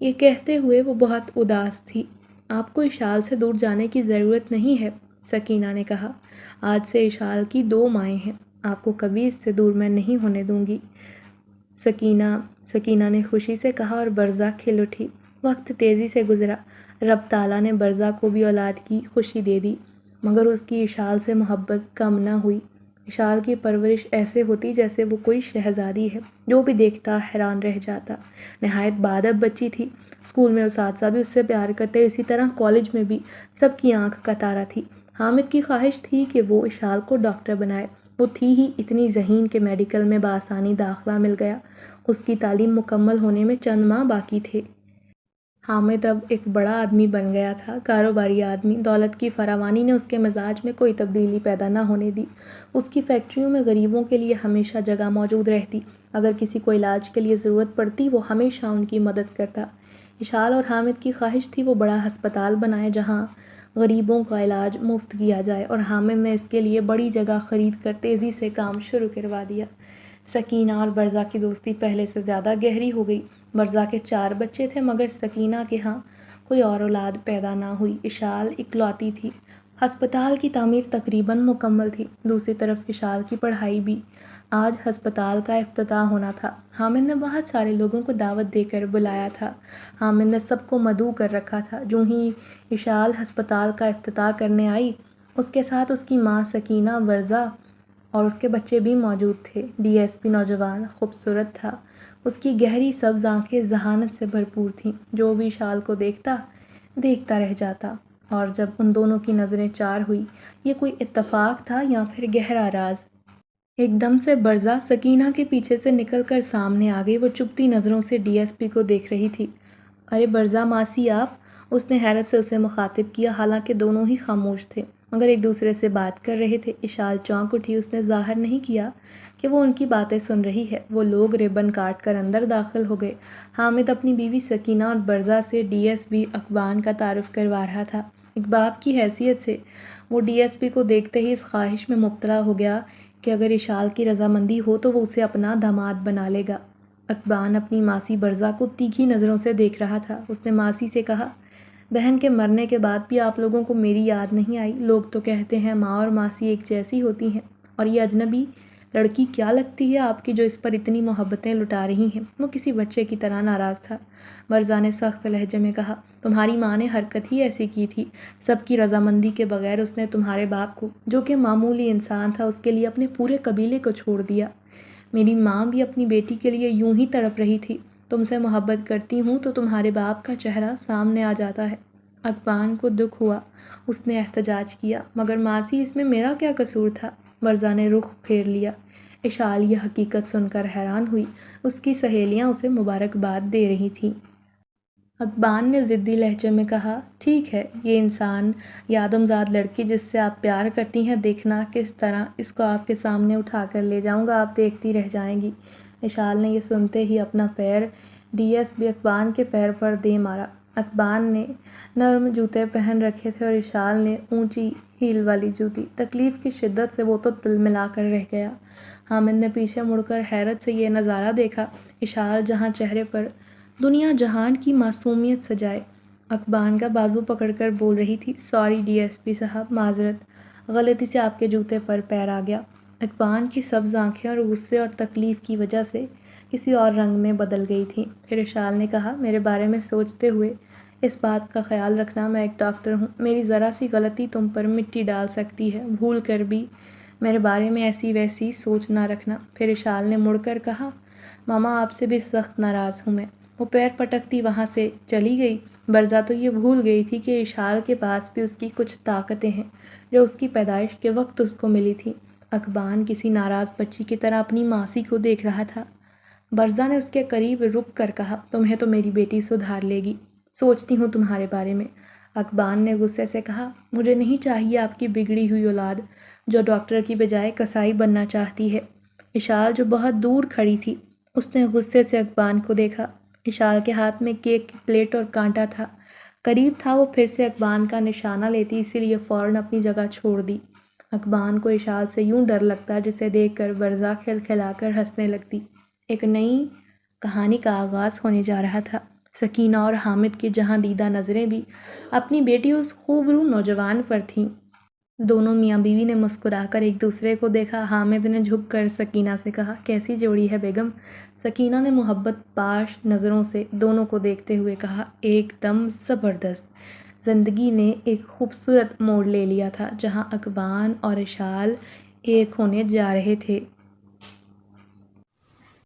یہ کہتے ہوئے وہ بہت اداس تھی۔ آپ کو اشال سے دور جانے کی ضرورت نہیں ہے، سکینہ نے کہا۔ آج سے اشال کی 2 مائیں ہیں، آپ کو کبھی اس سے دور میں نہیں ہونے دوں گی۔ سکینہ نے خوشی سے کہا اور برزہ کھل اٹھی۔ وقت تیزی سے گزرا۔ رب تعالیٰ نے برزہ کو بھی اولاد کی خوشی دے دی مگر اس کی اشال سے محبت کم نہ ہوئی۔ اشال کی پرورش ایسے ہوتی جیسے وہ کوئی شہزادی ہے، جو بھی دیکھتا حیران رہ جاتا۔ نہایت باادب بچی تھی۔ اسکول میں اساتذہ بھی اس سے پیار کرتے، اسی طرح کالج میں بھی سب کی آنکھ کا تارا تھی۔ حامد کی خواہش تھی کہ وہ اشال کو ڈاکٹر بنائے۔ وہ تھی ہی اتنی ذہین کہ میڈیکل میں بآسانی داخلہ مل گیا۔ اس کی تعلیم مکمل ہونے میں چند ماہ باقی تھے۔ حامد اب ایک بڑا آدمی بن گیا تھا، کاروباری آدمی۔ دولت کی فراوانی نے اس کے مزاج میں کوئی تبدیلی پیدا نہ ہونے دی۔ اس کی فیکٹریوں میں غریبوں کے لیے ہمیشہ جگہ موجود رہتی۔ اگر کسی کو علاج کے لیے ضرورت پڑتی وہ ہمیشہ ان کی مدد کرتا۔ اشال اور حامد کی خواہش تھی وہ بڑا ہسپتال بنائے جہاں غریبوں کا علاج مفت کیا جائے، اور حامد نے اس کے لیے بڑی جگہ خرید کر تیزی سے کام شروع کروا دیا۔ سکینہ اور برزہ کی دوستی پہلے سے زیادہ گہری ہو گئی۔ برزہ کے 4 بچے تھے مگر سکینہ کے ہاں کوئی اور اولاد پیدا نہ ہوئی۔ اشال اکلوتی تھی ہسپتال کی تعمیر تقریباً مکمل تھی، دوسری طرف اشال کی پڑھائی بھی۔ آج ہسپتال کا افتتاح ہونا تھا۔ حامد نے بہت سارے لوگوں کو دعوت دے کر بلایا تھا۔ حامد نے سب کو مدعو کر رکھا تھا۔ جو ہی اشال ہسپتال کا افتتاح کرنے آئی، اس کے ساتھ اس کی ماں سکینہ، ورضا اور اس کے بچے بھی موجود تھے۔ ڈی ایس پی نوجوان خوبصورت تھا، اس کی گہری سبز آنکھیں ذہانت سے بھرپور تھیں۔ جو بھی اشال کو دیکھتا رہ جاتا، اور جب ان دونوں کی نظریں چار ہوئی، یہ کوئی اتفاق تھا یا پھر گہرا راز؟ ایک دم سے برزا سکینہ کے پیچھے سے نکل کر سامنے آ گئی۔ وہ چپتی نظروں سے ڈی ایس پی کو دیکھ رہی تھی۔ ارے برزا ماسی آپ! اس نے حیرت سے اسے مخاطب کیا، حالانکہ دونوں ہی خاموش تھے مگر ایک دوسرے سے بات کر رہے تھے۔ اشال چونک اٹھی، اس نے ظاہر نہیں کیا کہ وہ ان کی باتیں سن رہی ہے۔ وہ لوگ ربن کاٹ کر اندر داخل ہو گئے۔ حامد اپنی بیوی سکینہ اور برزا سے ڈی ایس پی اقبان کا تعارف کروا رہا تھا۔ ایک باپ کی حیثیت سے وہ ڈی ایس پی کو دیکھتے ہی اس خواہش میں مبتلا ہو گیا کہ اگر اشال کی رضامندی ہو تو وہ اسے اپنا داماد بنا لے گا۔ اقبان اپنی ماسی برزا کو تیکھی نظروں سے دیکھ رہا تھا۔ اس نے ماسی سے کہا، بہن کے مرنے کے بعد بھی آپ لوگوں کو میری یاد نہیں آئی؟ لوگ تو کہتے ہیں ماں اور ماسی ایک جیسی ہوتی ہیں، اور یہ اجنبی لڑکی کیا لگتی ہے آپ کی جو اس پر اتنی محبتیں لٹا رہی ہیں؟ وہ کسی بچے کی طرح ناراض تھا۔ برزا نے سخت لہجے میں کہا، تمہاری ماں نے حرکت ہی ایسی کی تھی۔ سب کی رضامندی کے بغیر اس نے تمہارے باپ کو، جو کہ معمولی انسان تھا، اس کے لیے اپنے پورے قبیلے کو چھوڑ دیا۔ میری ماں بھی اپنی بیٹی کے لیے یوں ہی تڑپ رہی تھی۔ تم سے محبت کرتی ہوں تو تمہارے باپ کا چہرہ سامنے آ جاتا ہے۔ اقبان کو دکھ ہوا۔ اس نے احتجاج کیا، مگر ماسی اس میں میرا کیا قصور تھا؟ برزا نے رخ پھیر لیا۔ اشال یہ حقیقت سن کر حیران ہوئی۔ اس کی سہیلیاں اسے مبارکباد دے رہی تھیں۔ اقبان نے ضدی لہجے میں کہا، ٹھیک ہے، یہ انسان، یہ آدمزاد لڑکی جس سے آپ پیار کرتی ہیں، دیکھنا کس طرح اس کو آپ کے سامنے اٹھا کر لے جاؤں گا، آپ دیکھتی رہ جائیں گی۔ اشال نے یہ سنتے ہی اپنا پیر ڈی ایس پی اقبان کے پیر پر دے مارا۔ اقبان نے نرم جوتے پہن رکھے تھے اور اشال نے اونچی ہیل والی جوتی۔ تکلیف کی شدت سے وہ تو تلملا کر رہ گیا۔ حامد نے پیچھے مڑ کر حیرت سے یہ نظارہ دیکھا۔ اشال جہاں چہرے پر دنیا جہان کی معصومیت سجائے، اقبان کا بازو پکڑ کر بول رہی تھی، سوری ڈی ایس پی صاحب، معذرت، غلطی سے آپ کے جوتے پر پیر آ گیا۔ اقبان کی سبز آنکھیں اور غصے اور تکلیف کی وجہ سے کسی اور رنگ میں بدل گئی تھیں۔ پھر اشال نے کہا، میرے بارے میں سوچتے ہوئے اس بات کا خیال رکھنا، میں ایک ڈاکٹر ہوں، میری ذرا سی غلطی تم پر مٹی ڈال سکتی ہے، بھول کر بھی میرے بارے میں ایسی ویسی سوچ نہ رکھنا۔ پھر اشال نے مڑ کر کہا، ماما آپ سے بھی سخت ناراض ہوں میں۔ وہ پیر پٹکتی وہاں سے چلی گئی۔ برزا تو یہ بھول گئی تھی کہ اشال کے پاس بھی اس کی کچھ طاقتیں ہیں جو اس کی پیدائش کے وقت اس کو ملی تھی۔ اقبان کسی ناراض بچی کی طرح اپنی ماسی کو دیکھ رہا تھا۔ برزا نے اس کے قریب رک کر کہا، تمہیں تو میری بیٹی سدھار لے گی، سوچتی ہوں تمہارے بارے میں۔ اقبان نے غصے سے کہا، مجھے نہیں چاہیے آپ کی بگڑی ہوئی اولاد جو ڈاکٹر کی بجائے کسائی بننا چاہتی ہے۔ اشال جو بہت دور کھڑی تھی، اس نے غصے سے اقبان کو دیکھا۔ اشال کے ہاتھ میں کیک کی پلیٹ اور کانٹا تھا۔ قریب تھا وہ پھر سے اقبان کا نشانہ لیتی، اسی لیے فوراً اپنی جگہ چھوڑ دی۔ اقبان کو اشال سے یوں ڈر لگتا جسے دیکھ کر برزا کھلکھلا کر ہنسنے لگتی۔ ایک نئی کہانی کا آغاز ہونے جا رہا تھا۔ سکینہ اور حامد کی جہاں دیدہ نظریں بھی اپنی بیٹی اس خوبرو نوجوان پر تھیں۔ دونوں میاں بیوی نے مسکرا کر ایک دوسرے کو دیکھا۔ حامد نے جھک کر سکینہ سے کہا، کیسی جوڑی ہے بیگم؟ سکینہ نے محبت پاش نظروں سے دونوں کو دیکھتے ہوئے کہا، ایک دم زبردست۔ زندگی نے ایک خوبصورت موڑ لے لیا تھا۔ جہاں اقبان اور اشال ایک ہونے جا رہے تھے،